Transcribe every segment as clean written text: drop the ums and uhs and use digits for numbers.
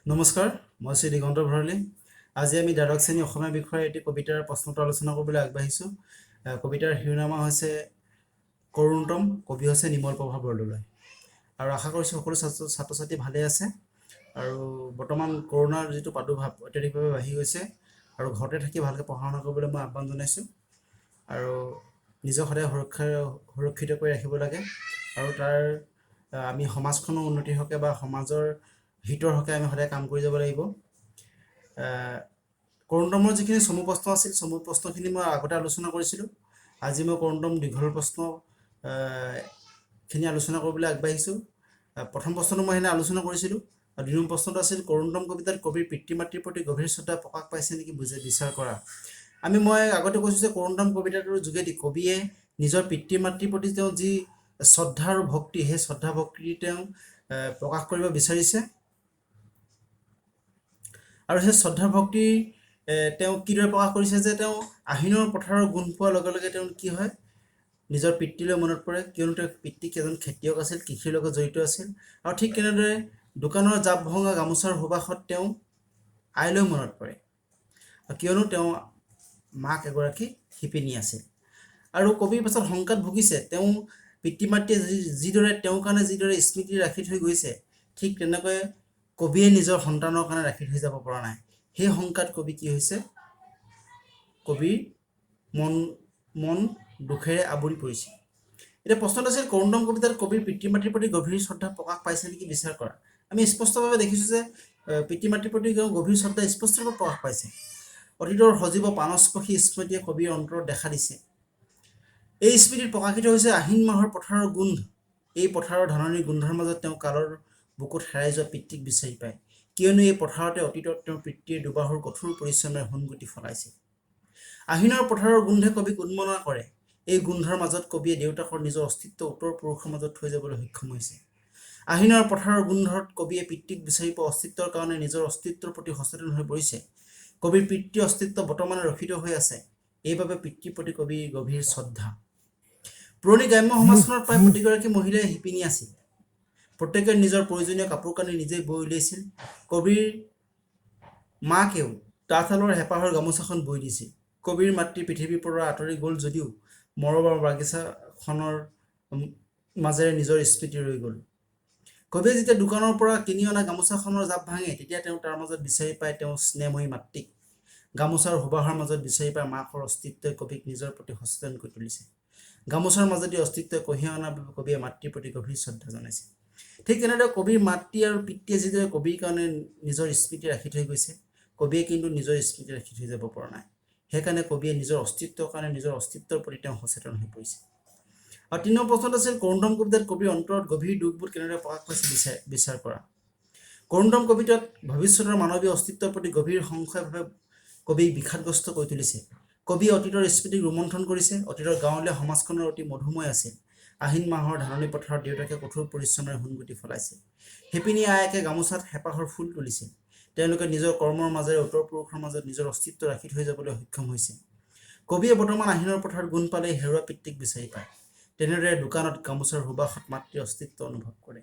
নমস্কাৰ, মই শ্ৰী দিগন্ত ভৰালী। আজি আমি দ্বাদশ শ্ৰেণী অসমীয়া বিষয়ৰ এটি কবিতাৰ প্ৰশ্নোত্তৰ আলোচনা কৰিবলৈ আগবাঢ়িছোঁ। কবিতাৰ শিৰোনামা হৈছে কৰুণতম, কবি হৈছে নিৰ্মল প্ৰভা বৰদলৈ। আৰু আশা কৰিছোঁ সকলো ছাত্ৰ ছাত্ৰী ভালেই আছে। আৰু বৰ্তমান কৰোণাৰ যিটো প্ৰাদুৰ্ভাৱ অত্যাধিকভাৱে বাঢ়ি গৈছে আৰু ঘৰতে থাকি ভালকৈ পঢ়া শুনা কৰিবলৈ মই আহ্বান জনাইছোঁ। আৰু নিজক সদায় সুৰক্ষিত কৰি ৰাখিব লাগে। আৰু তাৰ আমি সমাজখনৰ উন্নতিৰ হকে বা সমাজৰ হিতৰ হকে আমি সদায় কাম কৰি যাব লাগিব। কৰুণতমৰ যিখিনি চমু প্ৰশ্ন আছিল, চমু প্ৰশ্নখিনি মই আগতে আলোচনা কৰিছিলোঁ। আজি মই কৰুণতম দীঘল প্ৰশ্ন খিনি আলোচনা কৰিবলৈ আগবাঢ়িছোঁ। প্ৰথম প্ৰশ্নটো মই সেনে আলোচনা কৰিছিলোঁ। আৰু দ্বিতীয় প্ৰশ্নটো আছিল কৰুণতম কবিতাত কবিৰ পিতৃ মাতৃৰ প্ৰতি গভীৰ শ্ৰদ্ধা প্ৰকাশ পাইছে নেকি বিচাৰ কৰা। মই আগতে কৈছোঁ যে কৰুণতম কবিতাটোৰ যোগেদি কবিয়ে নিজৰ পিতৃ মাতৃৰ প্ৰতি তেওঁ যি শ্ৰদ্ধা আৰু ভক্তি, সেই শ্ৰদ্ধা ভক্তি তেওঁ প্ৰকাশ কৰিব বিচাৰিছে। আৰু সেই শ্ৰদ্ধা ভক্তি তেওঁ কিদৰে প্ৰকাশ কৰিছে যে তেওঁ আহিনৰ পথাৰৰ গুণ পোৱাৰ লগে লগে তেওঁ কি হয়, নিজৰ পিতৃলৈ মনত পৰে। কিয়নো তেওঁৰ পিতৃ এজন খেতিয়ক আছিল, কৃষিৰ লগত জড়িত আছিল। আৰু ঠিক তেনেদৰে দোকানৰ জাপ ভঙা গামোচাৰ সুবাসত তেওঁ আইলৈ মনত পৰে, কিয়নো তেওঁ মাক এগৰাকী শিপিনী আছিল। আৰু কবিৰ পাছত শংকাত ভুগিছে। তেওঁ পিতৃ মাতৃয়ে যিদৰে তেওঁৰ কাৰণে যিদৰে স্মৃতি ৰাখি থৈ গৈছে, ঠিক তেনেকৈ কবিয়ে নিজৰ সন্তানৰ কাৰণে ৰাখি থৈ যাব পৰা নাই। সেই শংকাত কবি কি হৈছে, কবিৰ মন দুখেৰে আৱৰি পৰিছে। এতিয়া প্ৰশ্নটো আছিল কৰুণতম কবিতাত কবিৰ পিতৃ মাতৃৰ প্ৰতি গভীৰ শ্ৰদ্ধা প্ৰকাশ পাইছে নেকি বিচাৰ কৰা। আমি স্পষ্টভাৱে দেখিছোঁ যে পিতৃ মাতৃৰ প্ৰতি গভীৰ শ্ৰদ্ধা স্পষ্টভাৱে প্ৰকাশ পাইছে। অতীতৰ সজীৱ প্ৰাণস্পৰ্শী স্মৃতিয়ে কবিৰ অন্তৰত দেখা দিছে। এই স্মৃতিত প্ৰকাশিত হৈছে আহিন মাহৰ পথাৰৰ গোন্ধ। এই পথাৰৰ ধাননিৰ গোন্ধৰ মাজত তেওঁ কালৰ বুকুত হেৰাই যোৱা পিতৃক বিচাৰি পায়। কিয়নো এই পথাৰতে অতীতত তেওঁৰ পিতৃৰ দুবাহুৰ কঠোৰ পৰিশ্ৰমেৰে সোণগুটি ফলাইছিল। আহিনৰ পথাৰৰ গোন্ধে কবিক উন্মনা কৰে। এই গোন্ধৰ মাজত কবিয়ে দেউতাকৰ নিজৰ অস্তিত্ব উত্তৰ পুৰুষৰ মাজত থৈ যাবলৈ সক্ষম হৈছে। আহিনৰ পথাৰৰ গোন্ধত কবিয়ে পিতৃক বিচাৰি পোৱা অস্তিত্বৰ কাৰণে নিজৰ অস্তিত্বৰ প্ৰতি সচেতন হৈ পৰিছে। কবিৰ পিতৃ অস্তিত্ব বৰ্তমানে ৰক্ষিত হৈ আছে। এইবাবে পিতৃৰ প্ৰতি কবিৰ গভীৰ শ্ৰদ্ধা। পুৰণি গ্ৰাম্য সমাজখনত প্ৰায় প্ৰতিগৰাকী মহিলাই শিপিনী আছিল। প্ৰত্যেকে নিজৰ প্ৰয়োজনীয় কাপোৰ কানি নিজেই বৈ উলিয়াইছিল। কবিৰ মাকেও তাঁতশালৰ হেঁপাহৰ গামোচাখন বৈ দিছিল। কবিৰ মাতৃ পৃথিৱীৰ পৰা আঁতৰি গ'ল যদিও মৰমৰ বাগিচাখনৰ মাজেৰে নিজৰ স্মৃতি ৰৈ গ'ল। কবিয়ে যেতিয়া দোকানৰ পৰা কিনি অনা গামোচাখনৰ জাপ ভাঙে, তেতিয়া তেওঁ তাৰ মাজত বিচাৰি পায় তেওঁৰ স্নেহময়ী মাতৃক। গামোচাৰ সুবাহৰ মাজত বিচাৰি পায় মাকৰ অস্তিত্বই কবিক নিজৰ প্ৰতি সচেতন কৰি তুলিছে। গামোচাৰ মাজেদি অস্তিত্বই কঢ়িয়াই অনাৰ বাবে কবিয়ে মাতৃৰ প্ৰতি গভীৰ শ্ৰদ্ধা জনাইছে। ঠিক তেনেদৰে কবিৰ মাতৃ আৰু পিতৃয়ে যিদৰে কবিৰ কাৰণে নিজৰ স্মৃতি ৰাখি থৈ গৈছে, কবিয়ে কিন্তু নিজৰ স্মৃতি ৰাখি থৈ যাব পৰা নাই। সেইকাৰণে কবিয়ে নিজৰ অস্তিত্বৰ কাৰণে নিজৰ অস্তিত্বৰ প্ৰতি তেওঁ সচেতন হৈ পৰিছে। আৰু ৩ নম্বৰ প্ৰশ্নটো আছিল কৰুণতম কবিতাত কবিৰ অন্তৰত গভীৰ দুখবোধ কেনেদৰে প্ৰকাশ পাইছে বিচাৰ কৰা। কৰুণতম কবিতাত ভৱিষ্যতৰ মানৱীয় অস্তিত্বৰ প্ৰতি গভীৰ সংশয়ভাৱে কবিক বিষাদগ্ৰস্ত কৰি তুলিছে। কবিয়ে অতীতৰ স্মৃতিক ৰোমন্থন কৰিছে। অতীতৰ গাঁৱলীয়া সমাজখনৰ অতি মধুময় আছিল। আহিন মাহৰ ধাননি পথাৰত দেউতাকে কঠোৰ পৰিশ্ৰমেৰে সোণগুটি ফলাইছে। শিপিনী আয়েকে গামোচাত হেঁপাহৰ ফুল তুলিছিল। তেওঁলোকে নিজৰ কৰ্মৰ মাজেৰে উত্তৰ পুৰুষৰ মাজত নিজৰ অস্তিত্ব ৰাখি থৈ যাবলৈ সক্ষম হৈছে। কবিয়ে বৰ্তমান আহিনৰ পথাৰত গুণ পালেই হেৰুৱা পিতৃক বিচাৰি পায়। তেনেদৰে দোকানত গামোচাৰ সুবাসত মাতৃৰ অস্তিত্ব অনুভৱ কৰে।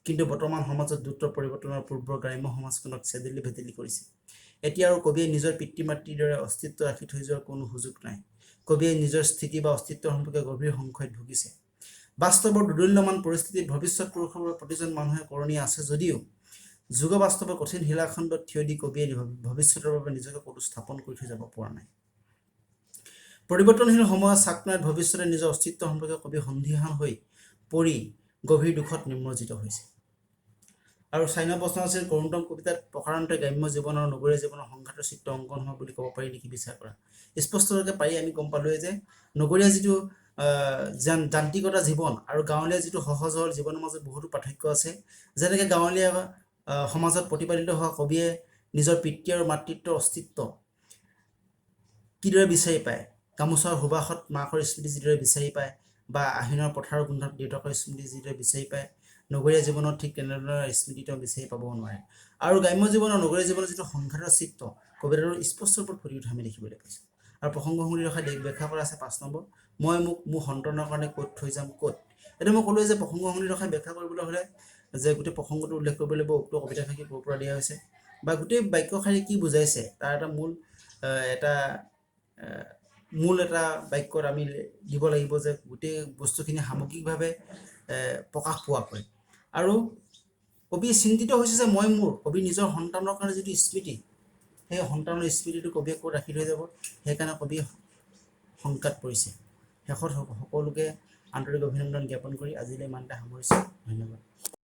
কিন্তু বৰ্তমান সমাজত দ্ৰুত পৰিৱৰ্তনৰ পূৰ্বৰ গ্ৰাম্য সমাজখনক চেদেলি ভেদেলি কৰিছে। এতিয়া আৰু কবিয়ে নিজৰ পিতৃ মাতৃৰ দৰে অস্তিত্ব ৰাখি থৈ যোৱাৰ কোনো সুযোগ নাই। কবিয়ে নিজৰ স্থিতি বা অস্তিত্বৰ সম্পৰ্কে গভীৰ সংশয়ত ভুগিছে। বাস্তৱৰ দুদুল্যমান পৰিস্থিতিত ভৱিষ্যত পুৰুষৰ বাবে প্ৰতিজন মানুহে কৰণীয় আছে যদিও যুগ বাস্তৱৰ কঠিন শিলাখণ্ডত থিয় দি কবিয়ে ভৱিষ্যতৰ বাবে নিজকে ক'তো স্থাপন কৰি থৈ যাব পৰা নাই। পৰিৱৰ্তনশীল সময়ত চাকনাত ভৱিষ্যতে নিজৰ অস্তিত্ব সম্পৰ্কে কবি সন্দিহান হৈ পৰি গভীৰ দুখত নিমজ্জিত হৈছে। আৰু ৪ নম্বৰ প্ৰশ্ন আছিল কৰুণতম কবিতাত প্ৰকাৰান্তে গ্ৰাম্য জীৱন আৰু নগৰীয়া জীৱনৰ সংঘাতৰ চিত্ৰ অংকন হোৱা বুলি ক'ব পাৰি নেকি বিচাৰ কৰা। স্পষ্টভাৱে পাৰি। আমি গম পালোৱে যে নগৰীয়া যিটো যান্ত্ৰিকতা জীৱন আৰু গাঁৱলীয়া যিটো সহজ সৰল জীৱনৰ মাজত বহুতো পাৰ্থক্য আছে। যেনেকৈ গাঁৱলীয়া সমাজত প্ৰতিপালিত হোৱা কবিয়ে নিজৰ পিতৃ আৰু মাতৃত্বৰ অস্তিত্ব কিদৰে বিচাৰি পায়, গামোচাৰ সুবাসত মাকৰ স্মৃতি যিদৰে বিচাৰি পায় বা আহিনৰ পথাৰৰ গোন্ধত দেউতাকৰ স্মৃতি যিদৰে বিচাৰি পায়, নগৰীয়া জীৱনত ঠিক তেনেধৰণৰ স্মৃতি তেওঁ বিচাৰি পাবও নোৱাৰে। আৰু গ্ৰাম্য জীৱন আৰু নগৰীয়া জীৱনৰ যিটো সংঘাতৰ চিত্ৰ কবিতাটোৰ স্পষ্ট ৰূপত ফুটি উঠা আমি দেখিবলৈ পাইছোঁ। আৰু প্ৰসংগসমূলি ৰখা ব্যাখ্যা কৰা আছে ৫ নম্বৰ, মই মোৰ সন্তানৰ কাৰণে ক'ত থৈ যাম ক'ত। এতিয়া মই ক'লোৱে যে প্ৰসংগসমূলি ৰখা ব্যাখ্যা কৰিবলৈ হ'লে যে গোটেই প্ৰসংগটো উল্লেখ কৰিব লাগিব, উক্ত কবিতাফাকি ক'ৰ পৰা দিয়া হৈছে। বা গোটেই বাক্যশাৰী কি বুজাইছে তাৰ এটা এটা আহ, মূল এটা বাক্যত আমি দিব লাগিব যে গোটেই বস্তুখিনি সামগ্ৰিকভাৱে প্ৰকাশ পোৱাকৈ। আৰু কবিয়ে চিন্তিত হৈছে যে কবি নিজৰ সন্তানৰ কাৰণে যিটো স্মৃতি, সেই সন্তানৰ স্মৃতিটো কবিয়ে ক'ত ৰাখি থৈ যাব, সেইকাৰণে কবিয়ে শংকাত পৰিছে। শেষত সকলোকে আন্তৰিক অভিনন্দন জ্ঞাপন কৰি আজিলৈ ইমানতে সামৰিছোঁ। ধন্যবাদ।